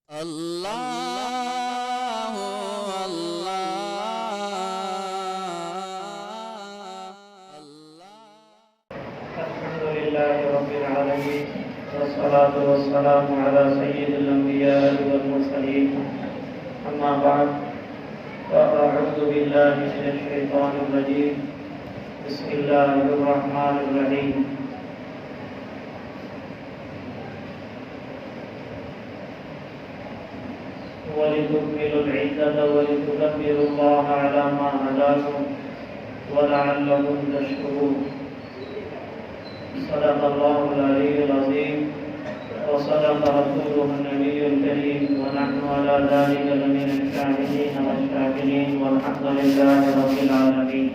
اللہ الحمد لله رب العالمين والصلاة والسلام على سيد الأنبياء والمرسلين أما بعد فأعوذ بالله من الشيطان الرجيم بسم الله الرحمن الرحيم ولتكملوا العدة ولتكبروا الله على ما هداكم ولعلكم تشكرون صدق الله العلي العظيم وصدق رسوله النبي الكريم ونحن على ذلك لمن الشاهدين والشاكرين والحمد لله رب العالمين.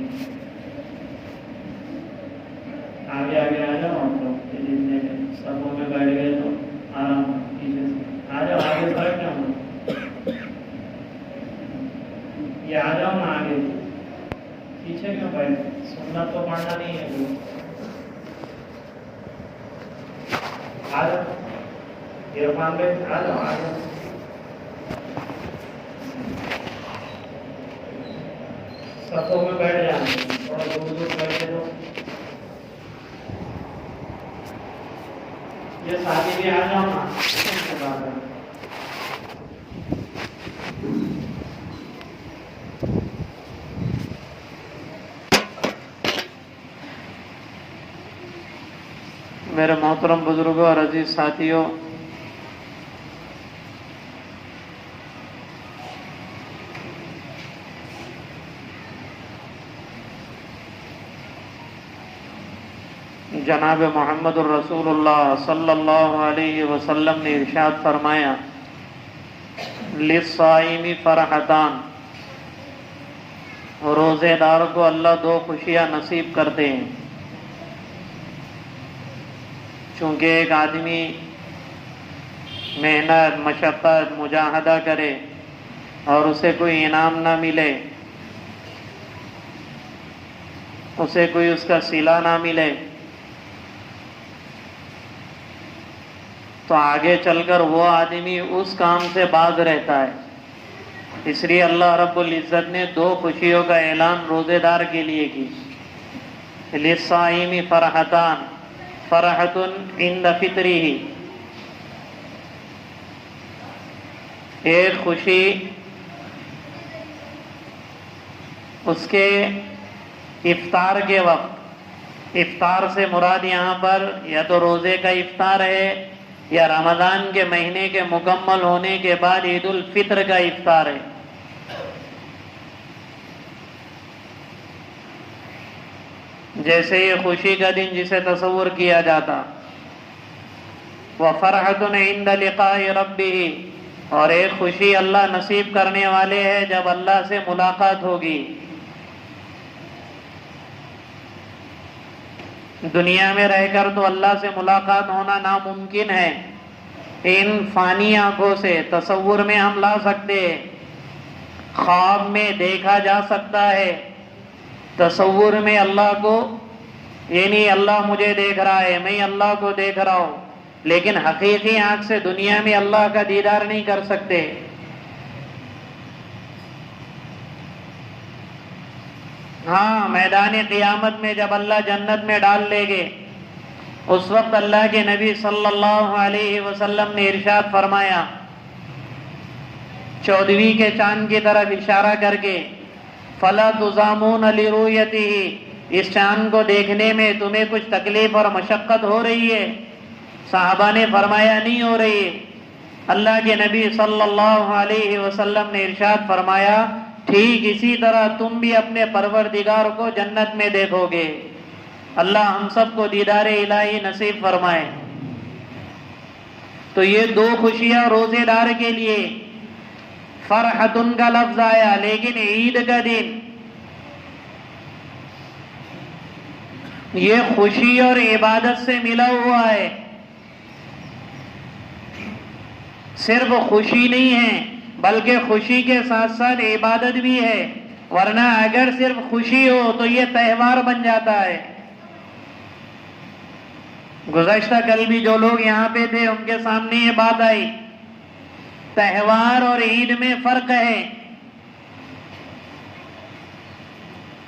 آگے آ جاؤ آپ لوگ جتنے سبوں میں بیٹھ گئے تو آرام پیچھے سے آ جاؤ آگے بیٹھ جاؤ یہ آ جاؤ نا آگے پیچھے کیوں بیٹھ سنت تو پڑھنا نہیں ہے کوئی آ جاؤ عرفان بھائی آ جاؤ سبوں میں بیٹھ جانا تھوڑا دور دور بیٹھے تو یہ ساتھی بھی آ جاؤ نا میرے محترم بزرگوں اور عزیز ساتھیوں، جناب محمد الرسول اللہ صلی اللہ علیہ وسلم نے ارشاد فرمایا للصائم فرحتان، روزے دار کو اللہ دو خوشیاں نصیب کرتے ہیں. چونکہ ایک آدمی محنت مشقت مجاہدہ کرے اور اسے کوئی انعام نہ ملے، اسے کوئی اس کا صلہ نہ ملے، تو آگے چل کر وہ آدمی اس کام سے باز رہتا ہے. اس لیے اللہ رب العزت نے دو خوشیوں کا اعلان روزے دار کے لیے کی. للصائم فرحتان، فرحۃ عند فطرہ، ایک خوشی اس کے افطار کے وقت. افطار سے مراد یہاں پر یا تو روزے کا افطار ہے یا رمضان کے مہینے کے مکمل ہونے کے بعد عید الفطر کا افطار ہے. جیسے یہ خوشی کا دن جسے تصور کیا جاتا. وَفَرْحَةٌ عِنْدَ لِقَاءِ رَبِّهِ، اور ایک خوشی اللہ نصیب کرنے والے ہے جب اللہ سے ملاقات ہوگی. دنیا میں رہ کر تو اللہ سے ملاقات ہونا ناممکن ہے. ان فانی آنکھوں سے تصور میں ہم لا سکتے ہیں، خواب میں دیکھا جا سکتا ہے، تصور میں اللہ کو، یعنی اللہ مجھے دیکھ رہا ہے میں اللہ کو دیکھ رہا ہوں، لیکن حقیقی آنکھ سے دنیا میں اللہ کا دیدار نہیں کر سکتے. ہاں میدان قیامت میں جب اللہ جنت میں ڈال لے گے، اس وقت اللہ کے نبی صلی اللہ علیہ وسلم نے ارشاد فرمایا 14ویں کے چاند کی طرف اشارہ کر کے فَلَا تُضَامُونَ لِرُؤْيَتِهِ، اس چاند کو دیکھنے میں تمہیں کچھ تکلیف اور مشقت ہو رہی ہے؟ صحابہ نے فرمایا نہیں ہو رہی ہے. اللہ کے نبی صلی اللہ علیہ وسلم نے ارشاد فرمایا ٹھیک اسی طرح تم بھی اپنے پروردگار کو جنت میں دیکھو گے. اللہ ہم سب کو دیدار الہی نصیب فرمائے. تو یہ دو خوشیاں روزے دار کے لیے. فرحتن کا لفظ آیا لیکن عید کا دن یہ خوشی اور عبادت سے ملا ہوا ہے. صرف خوشی نہیں ہے بلکہ خوشی کے ساتھ ساتھ عبادت بھی ہے، ورنہ اگر صرف خوشی ہو تو یہ تہوار بن جاتا ہے. گزشتہ کل بھی جو لوگ یہاں پہ تھے ان کے سامنے یہ بات آئی تہوار اور عید میں فرق ہے.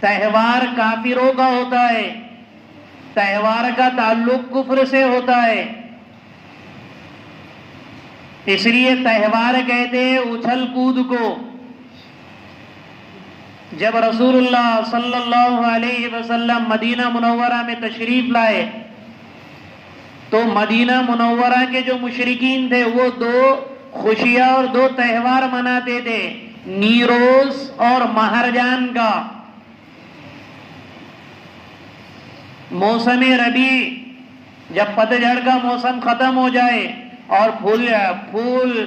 تہوار کافروں کا ہوتا ہے، تہوار کا تعلق کفر سے ہوتا ہے. اس لیے تہوار کہتے ہیں اچھل کود کو. جب رسول اللہ صلی اللہ علیہ وسلم مدینہ منورہ میں تشریف لائے تو مدینہ منورہ کے جو مشرکین تھے وہ 2 خوشیاں اور 2 تہوار مناتے تھے، نیروز اور مہرجان کا. موسم ربیع، جب پتجھڑ کا موسم ختم ہو جائے اور پھول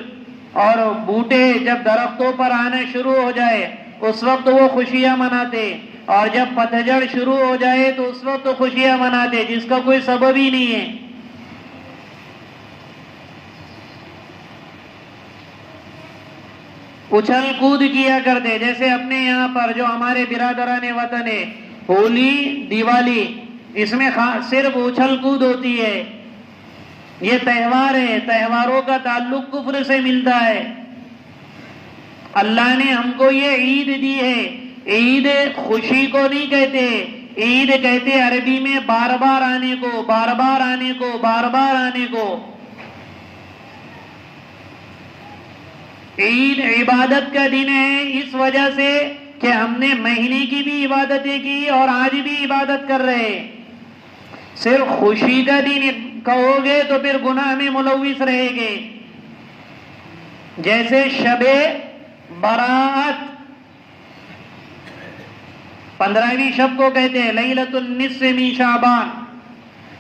اور بوٹے جب درختوں پر آنے شروع ہو جائے اس وقت وہ خوشیاں مناتے، اور جب پتجھڑ شروع ہو جائے تو اس وقت خوشیاں مناتے جس کا کوئی سبب ہی نہیں ہے. اچھل کود کیا کرتے. جیسے اپنے یہاں پر جو ہمارے برادران وطن ہے، ہولی، دیوالی، اس میں صرف اچھل کود ہوتی ہے. یہ تہوار ہے، تہواروں کا تعلق کفر سے ملتا ہے. اللہ نے ہم کو یہ عید دی ہے. عید خوشی کو نہیں کہتے، عید کہتے عربی میں بار بار آنے کو، بار بار آنے کو، بار بار آنے کو. عید عبادت کا دن ہے اس وجہ سے کہ ہم نے مہینے کی بھی عبادتیں کی اور آج بھی عبادت کر رہے. صرف خوشی کا دن کہو گے تو پھر گناہ میں ملوث رہے گے. جیسے شب برات 15ویں شب کو کہتے ہیں لیلۃ النصف من شعبان.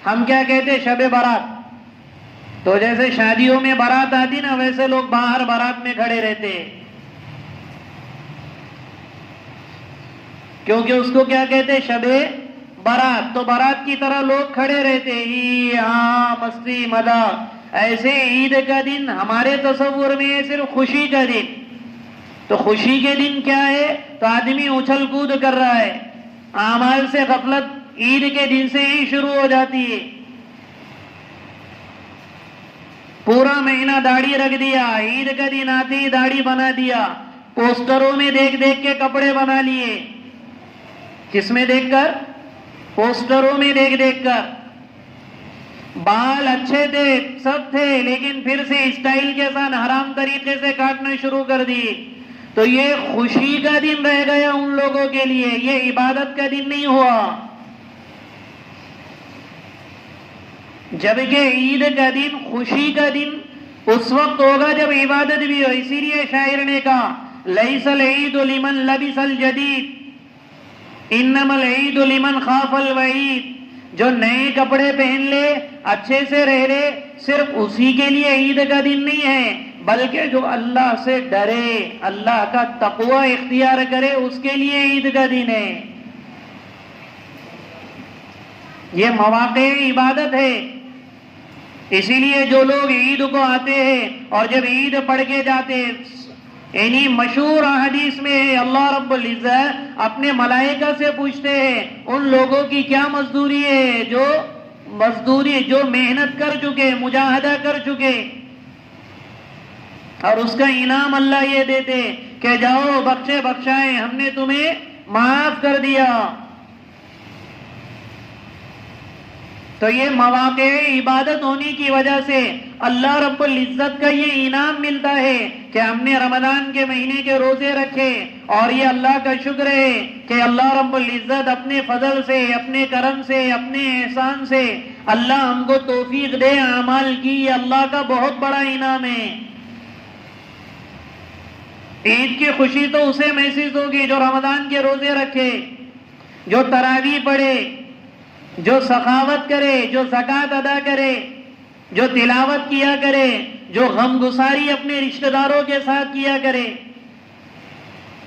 ہم کیا کہتے ہیں؟ شب برات. تو جیسے شادیوں میں برات آتی نا ویسے لوگ باہر برات میں کھڑے رہتے کیونکہ اس کو کیا کہتے ہیں؟ شب برات. تو برات کی طرح لوگ کھڑے رہتے، ہاں مستی مزہ. ایسے عید کا دن ہمارے تصور میں ہے صرف خوشی کا دن. تو خوشی کے دن کیا ہے؟ تو آدمی اچھل کود کر رہا ہے. اعمال سے غفلت عید کے دن سے ہی شروع ہو جاتی ہے. پورا مہینہ داڑھی رکھ دیا، عید کا دن آتے ہی داڑھی بنا دیا، پوسٹروں میں دیکھ دیکھ کے کپڑے بنا لیے. کس میں دیکھ کر؟ پوسٹروں میں دیکھ دیکھ کر. بال اچھے تھے، سب تھے، لیکن پھر سے اسٹائل کے ساتھ حرام طریقے سے کاٹنا شروع کر دی. تو یہ خوشی کا دن رہ گیا ان لوگوں کے لیے، یہ عبادت کا دن نہیں ہوا. جبکہ عید کا دن، خوشی کا دن اس وقت ہوگا جب عبادت بھی ہو. اسی لیے شاعر نے کہا لیس العید لمن لبس الجدید انما العید لمن خاف الوعید. جو نئے کپڑے پہن لے، اچھے سے رہ لے، صرف اسی کے لیے عید کا دن نہیں ہے، بلکہ جو اللہ سے ڈرے، اللہ کا تقوی اختیار کرے، اس کے لیے عید کا دن ہے. یہ مواقع عبادت ہے. اسی لیے جو لوگ عید کو آتے ہیں اور جب عید پڑھ کے جاتے ہیں، یعنی مشہور حدیث میں ہے اللہ رب العزت اپنے ملائکہ سے پوچھتے ہیں ان لوگوں کی کیا مزدوری ہے جو محنت کر چکے، مجاہدہ کر چکے، اور اس کا انعام اللہ یہ دیتے کہ جاؤ بخشے بخشائے، ہم نے تمہیں معاف کر دیا. تو یہ مواقع عبادت ہونے کی وجہ سے اللہ رب العزت کا یہ انعام ملتا ہے کہ ہم نے رمضان کے مہینے کے روزے رکھے، اور یہ اللہ کا شکر ہے کہ اللہ رب العزت اپنے فضل سے، اپنے کرم سے، اپنے احسان سے اللہ ہم کو توفیق دے اعمال کی. یہ اللہ کا بہت بڑا انعام ہے. عید کی خوشی تو اسے محسوس ہوگی جو رمضان کے روزے رکھے، جو تراویح پڑھے، جو سخاوت کرے، جو زکوٰۃ ادا کرے، جو تلاوت کیا کرے، جو غم گساری اپنے رشتہ داروں کے ساتھ کیا کرے.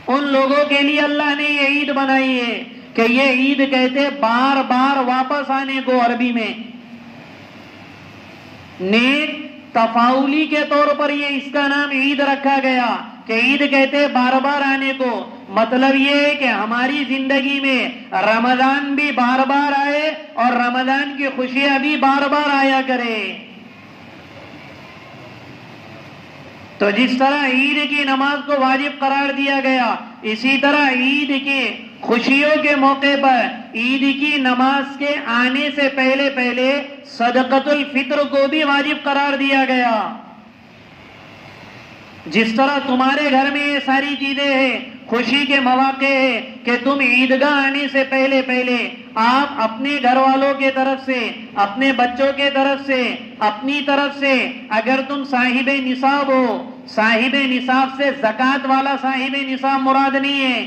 ان لوگوں کے لیے اللہ نے یہ عید بنائی ہے کہ یہ عید کہتے بار بار واپس آنے کو. عربی میں نیک تفاؤلی کے طور پر یہ اس کا نام عید رکھا گیا کہ عید کہتے بار بار آنے کو. مطلب یہ ہے کہ ہماری زندگی میں رمضان بھی بار بار آئے اور رمضان کی خوشیاں بھی بار بار آیا کرے. تو جس طرح عید کی نماز کو واجب قرار دیا گیا، اسی طرح عید کی خوشیوں کے موقع پر عید کی نماز کے آنے سے پہلے پہلے صدقۃ الفطر کو بھی واجب قرار دیا گیا۔ جس طرح تمہارے گھر میں یہ ساری چیزیں ہیں، خوشی کے مواقع ہے کہ تم عیدگاہ آنے سے پہلے پہلے آپ اپنے گھر والوں کے طرف سے، اپنے بچوں کے طرف سے، اپنی طرف سے، اگر تم صاحب نصاب ہو، صاحب نصاب سے زکوٰۃ والا صاحب نصاب مراد نہیں ہے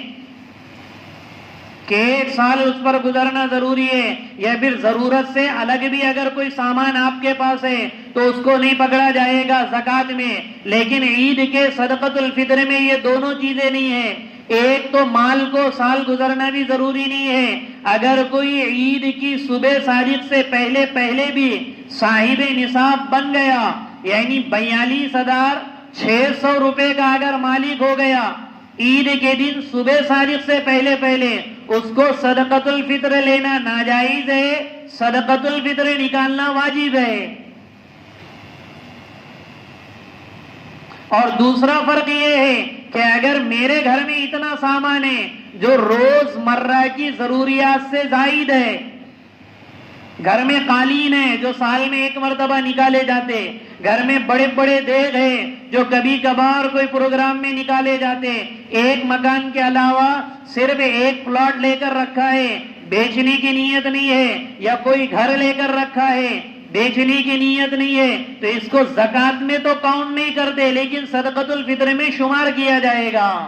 کہ ایک سال اس پر گزرنا ضروری ہے، یا پھر ضرورت سے الگ بھی اگر کوئی سامان آپ کے پاس ہے تو اس کو نہیں پکڑا جائے گا زکوٰۃ میں۔ لیکن عید کے صدقۃ الفطر میں یہ دونوں چیزیں نہیں ہیں۔ ایک تو مال کو سال گزرنا بھی ضروری نہیں ہے، اگر کوئی عید کی صبح صادق سے پہلے پہلے بھی صاحب نصاب بن گیا، یعنی 42,600 روپے کا اگر مالک ہو گیا، عید کے دن صبح صادق سے پہلے پہلے اس کو صدقۃ الفطر لینا ناجائز ہے، صدقۃ الفطر نکالنا واجب ہے۔ اور دوسرا فرق یہ ہے کہ اگر میرے گھر میں اتنا سامان ہے جو روز مرہ کی ضروریات سے زائد ہے، گھر میں قالین ہے جو سال میں ایک مرتبہ نکالے جاتے، گھر میں بڑے بڑے دیگ ہیں جو کبھی کبھار کوئی پروگرام میں نکالے جاتے، ایک مکان کے علاوہ صرف ایک پلاٹ لے کر رکھا ہے، بیچنے کی نیت نہیں ہے، یا کوئی گھر لے کر رکھا ہے، بیچنے کی نیت نہیں ہے، تو اس کو زکوٰۃ میں تو کاؤنٹ نہیں کرتے، لیکن صدقۃ الفطر میں شمار کیا جائے گا۔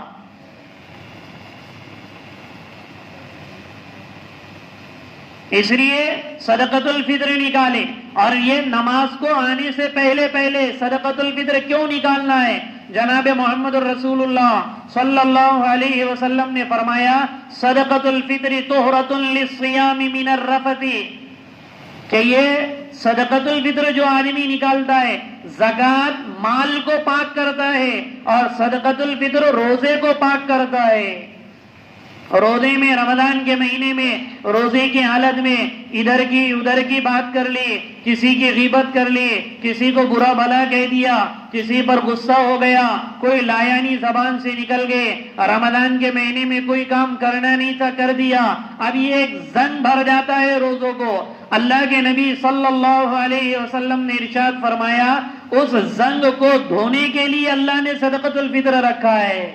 اس لیے صدقۃ الفطر نکالے۔ اور یہ نماز کو آنے سے پہلے پہلے صدقۃ الفطر کیوں نکالنا ہے؟ جناب محمد رسول اللہ صلی اللہ علیہ وسلم نے فرمایا صدقۃ الفطر طہرۃ للصیام من الرفث، کہ یہ صدقۃ الفطر جو آدمی نکالتا ہے زکوٰۃ مال کو پاک کرتا ہے، اور صدقۃ الفطر روزے کو پاک کرتا ہے۔ روزے میں، رمضان کے مہینے میں روزے کی حالت میں ادھر کی ادھر کی بات کر لی، کسی کی غیبت کر لی، کسی کو برا بھلا کہہ دیا، کسی پر غصہ ہو گیا، کوئی لایانی زبان سے نکل گئے، رمضان کے مہینے میں کوئی کام کرنا نہیں تھا کر دیا، اب یہ ایک زنگ بھر جاتا ہے روزوں کو۔ اللہ کے نبی صلی اللہ علیہ وسلم نے ارشاد فرمایا اس زنگ کو دھونے کے لیے اللہ نے صدقۃ الفطر رکھا ہے۔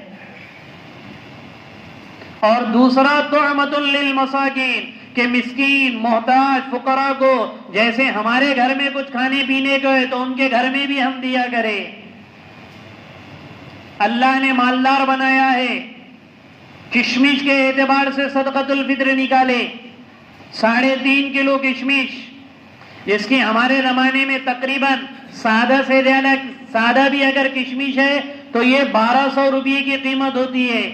اور دوسرا طعمۃ للمساکین، کہ مسکین، محتاج، فقراء کو جیسے ہمارے گھر میں کچھ کھانے پینے کو ہے تو ان کے گھر میں بھی ہم دیا کرے۔ اللہ نے مالدار بنایا ہے، کشمش کے اعتبار سے صدقۃ الفطر نکالے 3.5 کلو کشمش، جس کی ہمارے زمانے میں تقریباً سادہ سے زیادہ، سادہ بھی اگر کشمش ہے تو یہ 1200 روپے کی قیمت ہوتی ہے،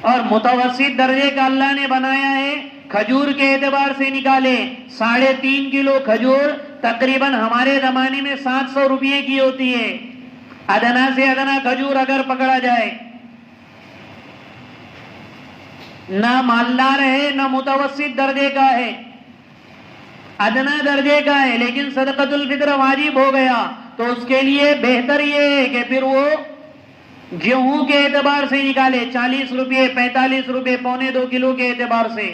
اور متوسط درجے کا اللہ نے بنایا ہے۔ کھجور کے اعتبار سے نکالے 3.5 کلو کھجور تقریباً ہمارے زمانے میں 700 روپے کی ہوتی ہے۔ ادنا سے ادنا کھجور اگر پکڑا جائے، نہ مالدار ہے نہ متوسط درجے کا ہے، ادنا درجے کا ہے، لیکن صدقۃ الفطر واجب ہو گیا تو اس کے لیے بہتر یہ ہے کہ پھر وہ گیہوں کے اعتبار سے نکالے 40 روپے، 45 روپے، 1.25 کلو کے اعتبار سے۔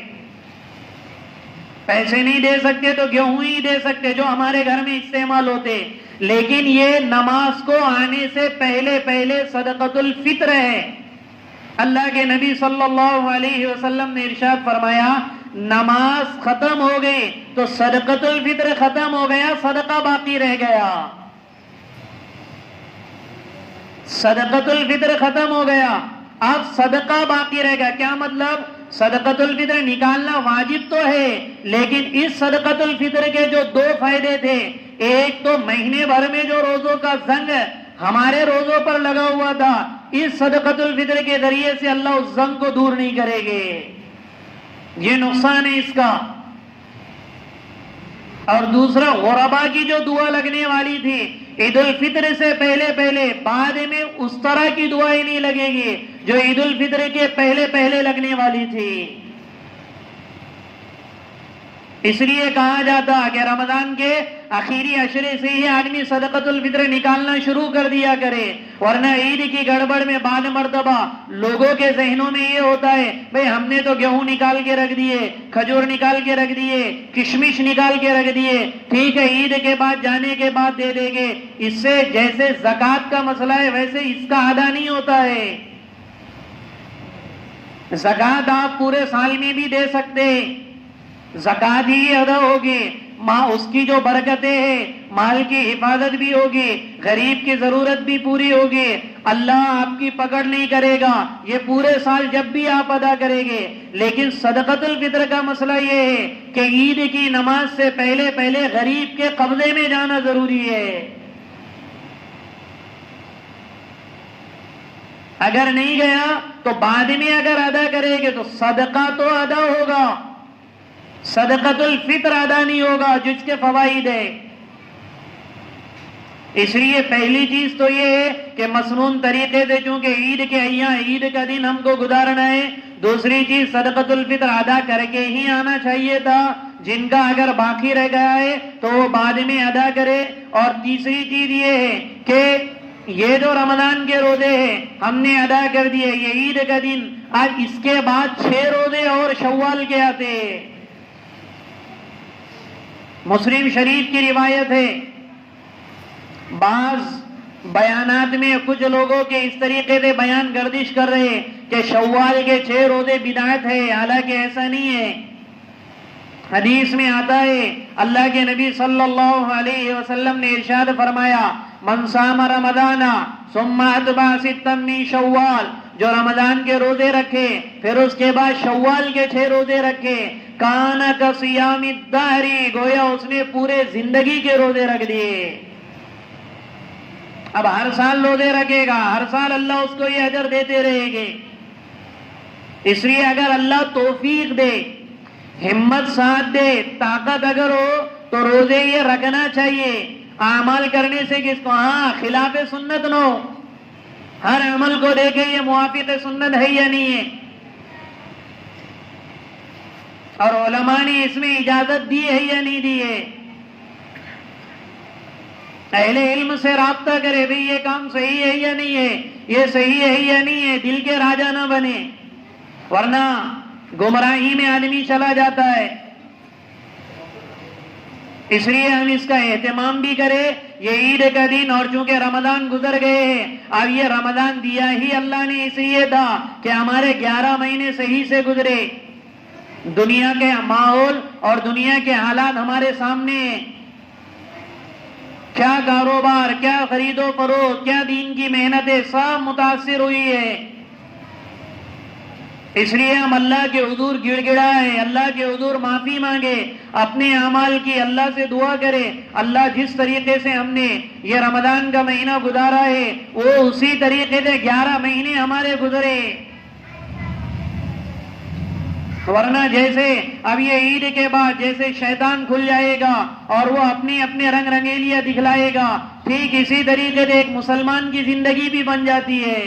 پیسے نہیں دے سکتے تو گیہوں ہی دے سکتے جو ہمارے گھر میں استعمال ہوتے، لیکن یہ نماز کو آنے سے پہلے پہلے صدقۃ الفطر ہے۔ اللہ کے نبی صلی اللہ علیہ وسلم نے ارشاد فرمایا نماز ختم ہو گئی تو صدقۃ الفطر ختم ہو گیا، صدقہ باقی رہ گیا۔ صدقۃ الفطر ختم ہو گیا، اب صدقہ باقی رہ گیا۔ کیا مطلب؟ صدقۃ الفطر نکالنا واجب تو ہے، لیکن اس صدقۃ الفطر کے جو 2 فائدے تھے، ایک تو مہینے بھر میں جو روزوں کا زنگ ہمارے روزوں پر لگا ہوا تھا، اس صدقۃ الفطر کے ذریعے سے اللہ اس زنگ کو دور نہیں کرے گے، یہ نقصان ہے اس کا۔ اور دوسرا غربا کی جو دعا لگنے والی تھی عید الفطر سے پہلے پہلے، بعد میں اس طرح کی دعائیں نہیں لگے گی جو عید الفطر کے پہلے پہلے لگنے والی تھی۔ اس لیے کہا جاتا کہ رمضان کے آخری عشرے سے ہی آدمی صدقۃ الفطر نکالنا شروع کر دیا کرے، ورنہ عید کی گڑبڑ میں بعد مرتبہ لوگوں کے ذہنوں میں یہ ہوتا ہے بھئی ہم نے تو گیہوں نکال کے رکھ دیے، کھجور نکال کے رکھ دیے، کشمش نکال کے رکھ دیے، ٹھیک ہے عید کے بعد جانے کے بعد دے دیں گے۔ اس سے جیسے زکوٰۃ کا مسئلہ ہے ویسے اس کا ادا نہیں ہوتا ہے۔ زکوٰۃ آپ پورے سال میں بھی دے سکتے، زکوٰۃ ہی ادا ہوگی، اس کی جو برکتیں ہیں، مال کی حفاظت بھی ہوگی، غریب کی ضرورت بھی پوری ہوگی، اللہ آپ کی پکڑ نہیں کرے گا، یہ پورے سال جب بھی آپ ادا کریں گے۔ لیکن صدقۃ الفطر کا مسئلہ یہ ہے کہ عید کی نماز سے پہلے پہلے غریب کے قبضے میں جانا ضروری ہے۔ اگر نہیں گیا تو بعد میں اگر ادا کرے گے تو صدقہ تو ادا ہوگا، صدقۃ الفطر ادا نہیں ہوگا جس کے فوائد ہے۔ اس لیے پہلی چیز تو یہ ہے کہ مسنون طریقے سے چونکہ عید کے ایام، عید کا دن ہم کو گزارنا ہے، دوسری چیز صدقۃ الفطر ادا کر کے ہی آنا چاہیے تھا، جن کا اگر باقی رہ گیا ہے تو وہ بعد میں ادا کرے۔ اور تیسری چیز یہ ہے کہ یہ جو رمضان کے روزے ہیں ہم نے ادا کر دیے، یہ عید کا دن، آج اس کے بعد 6 روزے اور شوال کے آتے ہیں۔ مسلم شریف کی روایت ہے، بعض بیانات میں کچھ لوگوں کے اس طریقے سے بیان گردش کر رہے ہیں کہ شوال کے 6 روزے بدعت ہے، حالانکہ ایسا نہیں ہے۔ حدیث میں آتا ہے اللہ کے نبی صلی اللہ علیہ وسلم نے ارشاد فرمایا، من صام رمضان ثم اتبع ستا من شوال، جو رمضان کے روزے رکھے پھر اس کے بعد شوال کے 6 روزے رکھے، کان کصیام الدہر، گویا اس نے پورے زندگی کے روزے رکھ دیے۔ اب ہر سال روزے رکھے گا، ہر سال اللہ اس کو یہ اجر دیتے رہے گے۔ اس لیے اگر اللہ توفیق دے، ہمت ساتھ دے، طاقت اگر ہو تو روزے یہ رکھنا چاہیے۔ اعمال کرنے سے کس کو، ہاں خلاف سنت نہ ہو، ہر عمل کو دیکھیں یہ موافق سنت ہے یا نہیں ہے، اور علماء نے اس میں اجازت دی ہے یا نہیں دی ہے۔ اہل علم سے رابطہ کرے بھئی یہ کام صحیح ہے یا نہیں ہے، یہ صحیح ہے یا نہیں ہے، دل کے راجا نہ بنے، ورنہ گمراہی میں آدمی چلا جاتا ہے۔ اس لیے ہم اس کا اہتمام بھی کریں۔ یہ عید کا دن، اور چونکہ رمضان گزر گئے ہیں، اب یہ رمضان دیا ہی اللہ نے اس لیے تھا کہ ہمارے 11 مہینے صحیح سے گزرے، دنیا کے ماحول اور دنیا کے حالات ہمارے سامنے ہیں، کیا کاروبار، کیا خرید و فروخت، کیا دین کی محنتیں سب متاثر ہوئی ہے۔ اس لیے ہم اللہ کے حضور گڑ گڑائیں، اللہ کے حضور معافی مانگے، اپنے اعمال کی اللہ سے دعا کرے، اللہ جس طریقے سے ہم نے یہ رمضان کا مہینہ گزارا ہے وہ اسی طریقے سے 11 مہینے ہمارے گزرے، ورنہ جیسے اب یہ عید کے بعد جیسے شیطان کھل جائے گا اور وہ اپنے اپنے رنگ رنگیلیاں دکھلائے گا، ٹھیک اسی طریقے سے ایک مسلمان کی زندگی بھی بن جاتی ہے۔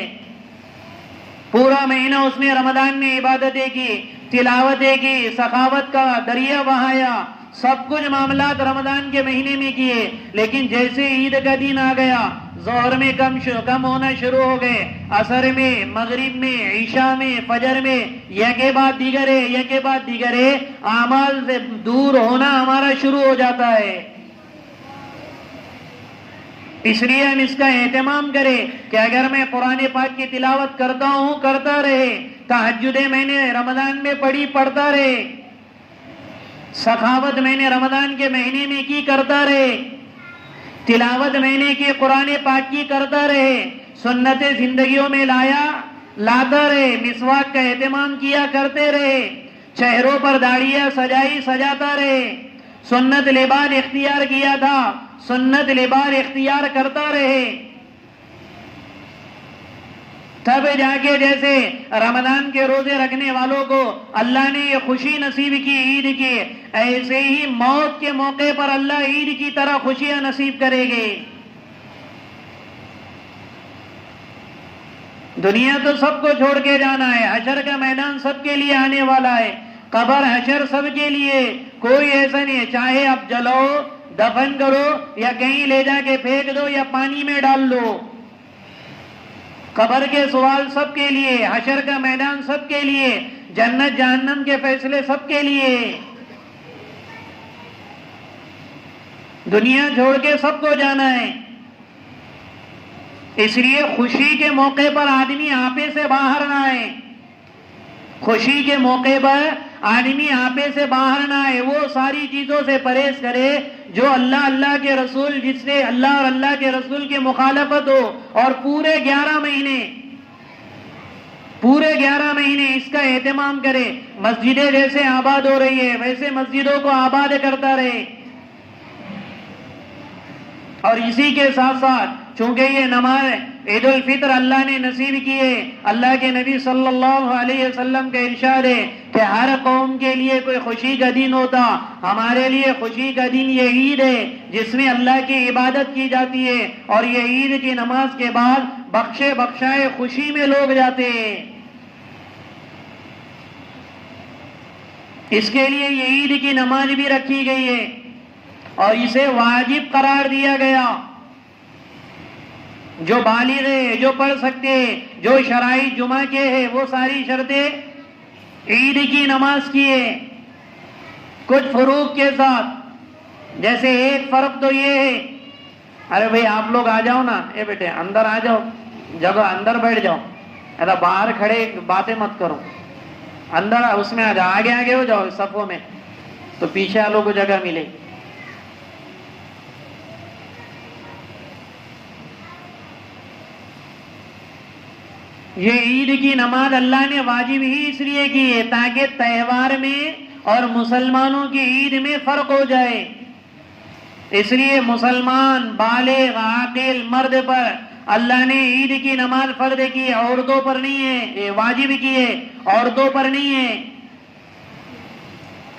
پورا مہینہ اس نے رمضان میں عبادتیں کی، تلاوتیں کی، سخاوت کا دریا بہایا، سب کچھ معاملات رمضان کے مہینے میں کیے، لیکن جیسے عید کا دن آ گیا، ظہر میں کم ہونا شروع ہو گئے، عصر میں، مغرب میں، عشاء میں، فجر میں، یک کے بعد دیگرے اعمال سے دور ہونا ہمارا شروع ہو جاتا ہے۔ اس لیے ہم اس کا اہتمام کریں کہ اگر میں قرآن پاک کی تلاوت کرتا ہوں، کرتا رہے، تہجدیں میں نے رمضان میں پڑھی، پڑھتا رہے، سخاوت میں نے رمضان کے مہینے میں کی، کرتا رہے، تلاوت میں نے کی قرآن پاک کی، کرتا رہے، سنتیں زندگیوں میں لاتا رہے، مسواک کا اہتمام کیا کرتے رہے، چہروں پر داڑیاں سجاتا رہے، سنت لباس اختیار کیا تھا، سنت لباس اختیار کرتا رہے، تب جا کے جیسے رمضان کے روزے رکھنے والوں کو اللہ نے یہ خوشی نصیب کی عید کی، ایسے ہی موت کے موقع پر اللہ عید کی طرح خوشیاں نصیب کرے گے۔ دنیا تو سب کو چھوڑ کے جانا ہے، حشر کا میدان سب کے لیے آنے والا ہے، قبر حشر سب کے لیے، کوئی ایسا نہیں ہے، چاہے آپ جلاؤ، دفن کرو، یا کہیں لے جا کے پھینک دو، یا پانی میں ڈال دو، قبر کے سوال سب کے لیے، حشر کا میدان سب کے لیے، جنت جہنم کے فیصلے سب کے لیے، دنیا چھوڑ کے سب کو جانا ہے۔ اس لیے خوشی کے موقع پر آدمی آپے سے باہر نہ آئے، خوشی کے موقع پر آدمی آپے سے باہر نہ آئے، وہ ساری چیزوں سے پرہیز کرے جو اللہ کے رسول، جس سے اللہ اور اللہ کے رسول کی مخالفت ہو، اور پورے 11 مہینے اس کا اہتمام کرے۔ مسجدیں جیسے آباد ہو رہی ہے ویسے مسجدوں کو آباد کرتا رہے، اور اسی کے ساتھ ساتھ چونکہ یہ نماز عید الفطر اللہ نے نصیب کی ہے، اللہ کے نبی صلی اللہ علیہ وسلم کا ارشاد ہے کہ ہر قوم کے لیے کوئی خوشی کا دن ہوتا، ہمارے لیے خوشی کا دن یہ عید ہے جس میں اللہ کی عبادت کی جاتی ہے، اور یہ عید کی نماز کے بعد بخشائے خوشی میں لوگ جاتے ہیں۔ اس کے لیے یہ عید کی نماز بھی رکھی گئی ہے اور اسے واجب قرار دیا گیا۔ جو بالغ ہے، جو پڑھ سکتے ہیں، جو شرائط جمعہ کے ہیں، وہ ساری شرطیں عید کی نماز کی ہے، کچھ فروق کے ساتھ۔ جیسے ایک فرق تو یہ ہے، ارے بھئی آپ لوگ آ جاؤ نا، اے بیٹے اندر آ جاؤ، جگہ اندر بیٹھ جاؤ، ایسا باہر کھڑے باتیں مت کرو، اندر اس میں آ جاؤ، آگے ہو جاؤ صفوں میں، تو پیچھے والوں کو جگہ ملے۔ یہ عید کی نماز اللہ نے واجب ہی اس لیے کی ہے تاکہ تہوار میں اور مسلمانوں کی عید میں فرق ہو جائے۔ اس لیے مسلمان بالغ عاقل مرد پر اللہ نے عید کی نماز فرض کی، عورتوں پر نہیں ہے، یہ واجب کی ہے، عورتوں پر نہیں ہے۔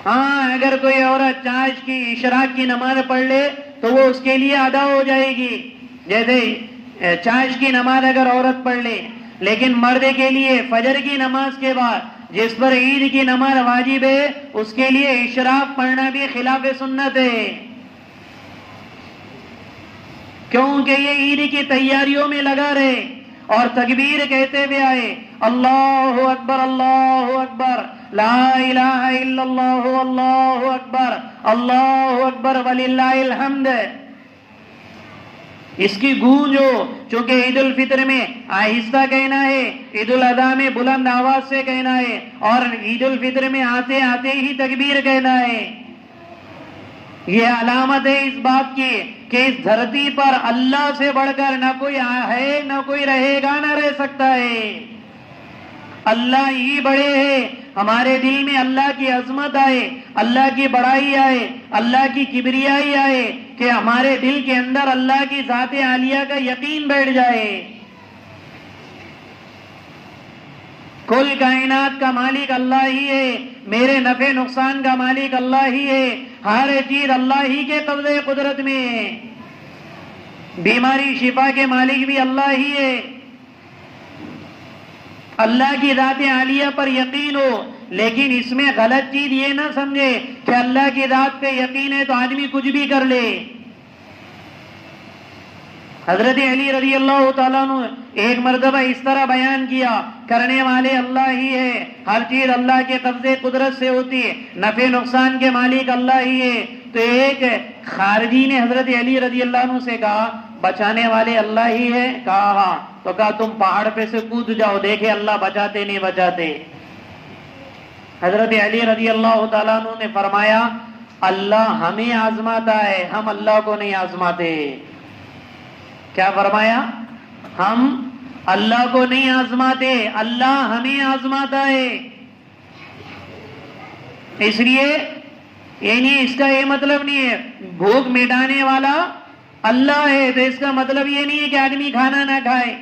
ہاں اگر کوئی عورت چاش کی اشراق کی نماز پڑھ لے تو وہ اس کے لیے ادا ہو جائے گی، جیسے چاش کی نماز اگر عورت پڑھ لے، لیکن مرد کے لیے فجر کی نماز کے بعد جس پر عید کی نماز واجب ہے اس کے لیے اشراق پڑھنا بھی خلاف سنت ہے، کیونکہ یہ عید کی تیاریوں میں لگا رہے اور تکبیر کہتے ہوئے آئے، اللہ اکبر اللہ اکبر لا الہ الا اللہ اللہ اکبر وللہ الحمد۔ اس کی گونج ہو، چونکہ عید الفطر میں آہستہ کہنا ہے، عید الاضحیٰ میں بلند آواز سے کہنا ہے، اور عید الفطر میں آتے آتے ہی تکبیر کہنا ہے۔ یہ علامت ہے اس بات کی کہ اس دھرتی پر اللہ سے بڑھ کر نہ کوئی ہے، نہ کوئی رہے گا، نہ رہ سکتا ہے۔ اللہ ہی بڑے ہیں، ہمارے دل میں اللہ کی عظمت آئے، اللہ کی بڑائی آئے، اللہ کی کبریائی آئے، کہ ہمارے دل کے اندر اللہ کی ذات عالیہ کا یقین بیٹھ جائے۔ کل کائنات کا مالک اللہ ہی ہے، میرے نفع نقصان کا مالک اللہ ہی ہے، ہر چیز اللہ ہی کے قبضے قدرت میں ہے، بیماری شفا کے مالک بھی اللہ ہی ہے۔ اللہ کی ذات عالیہ پر یقین ہو، لیکن اس میں غلط چیز یہ نہ سمجھے کہ اللہ کی ذات پہ یقین ہے تو آدمی کچھ بھی کر لے۔ حضرت علی رضی اللہ تعالیٰ عنہ ایک مرتبہ اس طرح بیان کیا، کرنے والے اللہ ہی ہے، ہر چیز اللہ کے قبضے قدرت سے ہوتی ہے، نفع نقصان کے مالک اللہ ہی ہے۔ تو ایک خارجی نے حضرت علی رضی اللہ عنہ سے کہا، بچانے والے اللہ ہی ہے؟ کہا ہاں۔ تو کہا تم پہاڑ پہ سے کود جاؤ، دیکھے اللہ بچاتے نہیں بچاتے۔ حضرت علی رضی اللہ تعالیٰ عنہ نے فرمایا، اللہ ہمیں آزماتا ہے، ہم اللہ کو نہیں آزماتے۔ کیا فرمایا؟ ہم اللہ کو نہیں آزماتے، اللہ ہمیں آزماتا ہے۔ اس لیے یعنی اس کا یہ مطلب نہیں ہے بھوک مٹانے والا اللہ ہے تو اس کا مطلب یہ نہیں ہے کہ آدمی کھانا نہ کھائے۔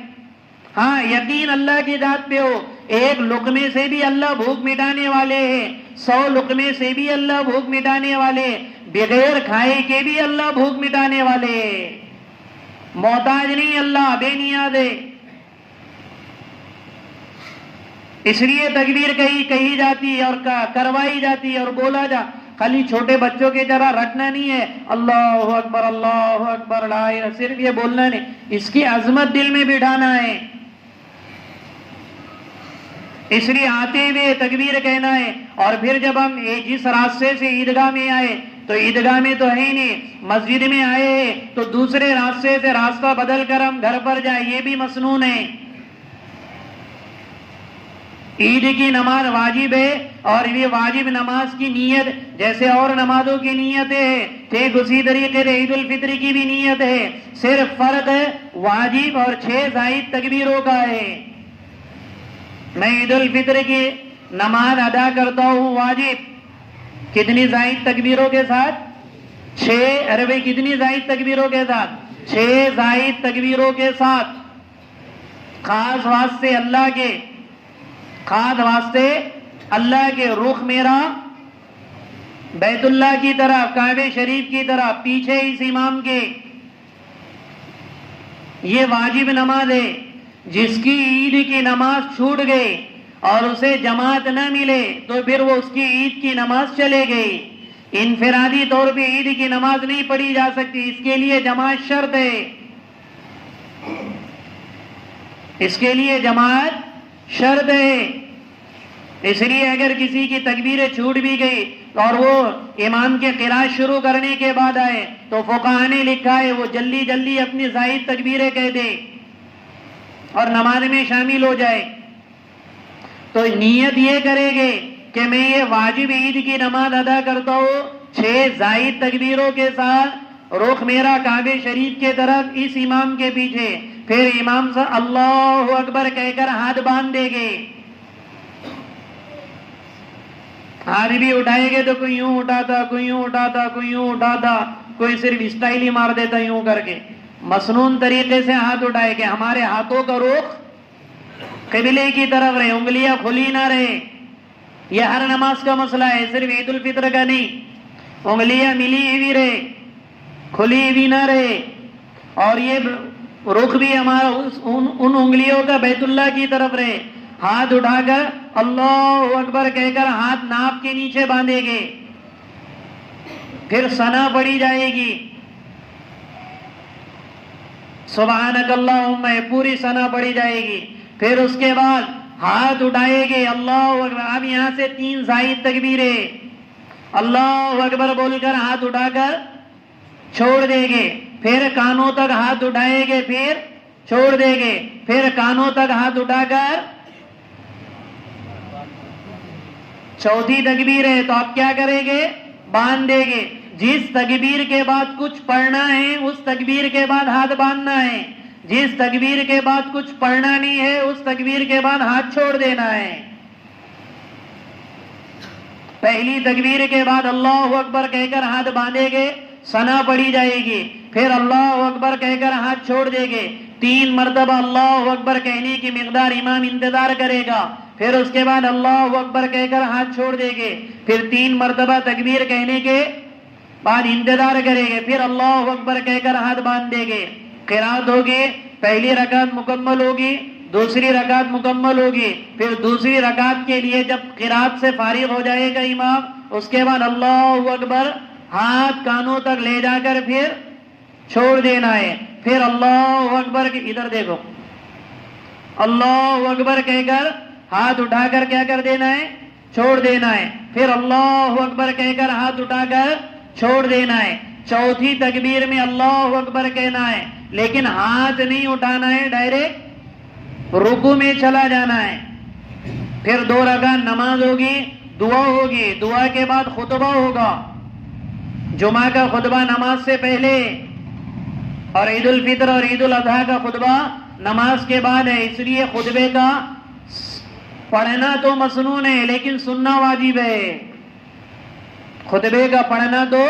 ہاں یقین اللہ کی ذات پہ ہو، ایک لقمے سے بھی اللہ بھوک مٹانے والے ہیں، 100 لقمے سے بھی اللہ بھوک مٹانے والے، بغیر کھائے کے بھی اللہ بھوک مٹانے والے، محتاج نہیں اللہ، بے نیاز ہے۔ اس لیے تکبیر کہی جاتی ہے اور کروائی جاتی ہے اور خالی چھوٹے بچوں کی طرح رٹنا نہیں ہے اللہ اکبر لا الہ، صرف یہ بولنا نہیں، اس کی عظمت دل میں بٹھانا ہے. اس لیے آتے ہوئے تکبیر کہنا ہے. اور پھر جب ہم جس راستے سے عیدگاہ میں آئے تو عیدگاہ میں تو ہے ہی نہیں، مسجد میں آئے ہیں تو دوسرے راستے سے راستہ بدل کر ہم گھر پر جائیں، یہ بھی مسنون ہے. عید کی نماز واجب ہے، اور یہ واجب نماز کی نیت جیسے اور نمازوں کی نیت ہے ٹھیک اسی طریقے سے عید الفطر کی بھی نیت ہے. صرف فرق واجب اور 6 زائد تکبیروں کا ہے. میں عید الفطر کی نماز ادا کرتا ہوں واجب کتنی زائد تکبیروں کے ساتھ؟ 6. عربی کتنی زائد تکبیروں کے ساتھ؟ 6 زائد تکبیروں کے ساتھ. خاص واسطے اللہ کے رخ میرا بیت اللہ کی طرف، کعبہ شریف کی طرف، پیچھے اس امام کے. یہ واجب نماز ہے. جس کی عید کی نماز چھوٹ گئی اور اسے جماعت نہ ملے تو پھر وہ اس کی عید کی نماز چلے گئی. انفرادی طور پہ عید کی نماز نہیں پڑھی جا سکتی، اس کے لیے جماعت شرط ہے. اس کے لیے جماعت شرط ہے. اس لیے اگر کسی کی تکبیریں چھوٹ بھی گئی اور وہ امام کے قرات شروع کرنے کے بعد آئے تو فقہاء نے لکھا ہے وہ جلدی جلدی اپنی زائد تکبیریں کہہ دے اور نماز میں شامل ہو جائے. تو نیت یہ کرے گے کہ میں یہ واجب عید کی نماز ادا کرتا ہوں 6 زائد تکبیروں کے ساتھ، رخ میرا کعبہ شریف کے طرف، اس امام کے پیچھے. پھر امام سے اللہ اکبر کہہ کر ہاتھ باندھ دے گے. ہاتھ بھی اٹھائے گے تو کوئی یوں اٹھاتا، کوئی یوں اٹھاتا، کوئی یوں اٹھاتا، کوئی صرف اسٹائل ہی مار دیتا یوں کر کے. مسنون طریقے سے ہاتھ اٹھائے کہ ہمارے ہاتھوں کا رخ قبلے کی طرف رہے، انگلیاں کھلی نہ رہے. یہ ہر نماز کا مسئلہ ہے، صرف عید الفطر کا نہیں. انگلیاں ملی ہوئی رہے، کھلی بھی نہ رہے، اور یہ رخ بھی ہمارا ان انگلیوں کا بیت اللہ کی طرف رہے. ہاتھ اٹھا کر اللہ اکبر کہہ کر ہاتھ ناف کے نیچے باندھے گے. پھر ثنا پڑھی جائے گی سبحانک اللہم، پوری ثنا پڑھی جائے گی. پھر اس کے بعد ہاتھ اٹھائے گے اللہ اکبر. اب یہاں سے 3 زائد تکبیریں اللہ اکبر بول کر ہاتھ اٹھا کر چھوڑ دے گے. پھر کانوں تک ہاتھ اٹھائے گے، پھر چھوڑ دے گے. پھر کانوں تک ہاتھ اٹھا کر چوتھی تکبیر ہے تو آپ کیا کریں گے؟ باندھ دے گے. جس تکبیر کے بعد کچھ پڑھنا ہے اس تکبیر کے بعد ہاتھ باندھنا ہے. جس تکبیر کے بعد کچھ پڑھنا نہیں ہے اس تکبیر کے بعد ہاتھ چھوڑ دینا ہے. پہلی تکبیر کے بعد اللہ اکبر کہہ کر ہاتھ باندھے گے، ثنا پڑھی جائے گی. پھر اللہ اکبر کہہ کر ہاتھ چھوڑ دے گے. 3 مرتبہ اللہ اکبر کہنے کی مقدار امام انتظار کرے گا. پھر اس کے بعد اللہ اکبر کہہ کر ہاتھ چھوڑ دے گے. پھر 3 مرتبہ تکبیر کہنے کے بعد انتظار کرے گے. پھر اللہ اکبر کہہ کر ہاتھ باندھ دے گے. قرات ہوگی، پہلی رکعت مکمل ہوگی، دوسری رکعت مکمل ہوگی. پھر دوسری رکعت کے لیے جب قرات سے فارغ ہو جائے گا امام، اس کے بعد اللہ اکبر ہاتھ کانوں تک لے جا کر پھر چھوڑ دینا ہے. پھر اللہ اکبر ادھر دیکھو، اللہ اکبر کہہ کر ہاتھ اٹھا کر کیا کر دینا ہے؟ چھوڑ دینا ہے. پھر اللہ اکبر کہہ کر ہاتھ اٹھا کر چھوڑ دینا ہے. چوتھی تکبیر میں اللہ اکبر کہنا ہے لیکن ہاتھ نہیں اٹھانا ہے، ڈائریکٹ رکوع میں چلا جانا ہے. پھر 2 رکعت نماز ہوگی، دعا ہوگی، دعا کے بعد خطبہ ہوگا. جمعہ کا خطبہ نماز سے پہلے اور عید الفطر اور عید الاضحیٰ کا خطبہ نماز کے بعد ہے. اس لیے خطبے کا پڑھنا تو مسنون ہے لیکن سننا واجب ہے. خطبے کا پڑھنا تو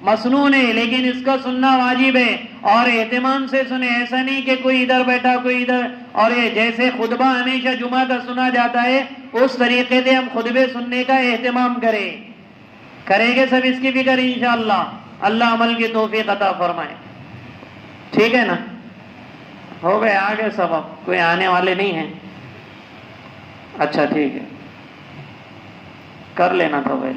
مسنون ہے لیکن اس کا سننا واجب ہے. اور اہتمام سے سنے، ایسا نہیں کہ کوئی ادھر بیٹھا کوئی ادھر. اور یہ جیسے خطبہ ہمیشہ جمعہ کا سنا جاتا ہے اس طریقے سے ہم خطبے سننے کا اہتمام کریں گے سب اس کی فکر انشاءاللہ. اللہ عمل کی توفیق عطا فرمائے. ٹھیک ہے نا؟ ہو گئے آگے سب، اب کوئی آنے والے نہیں ہیں؟ اچھا ٹھیک ہے، کر لینا تھا بھائی.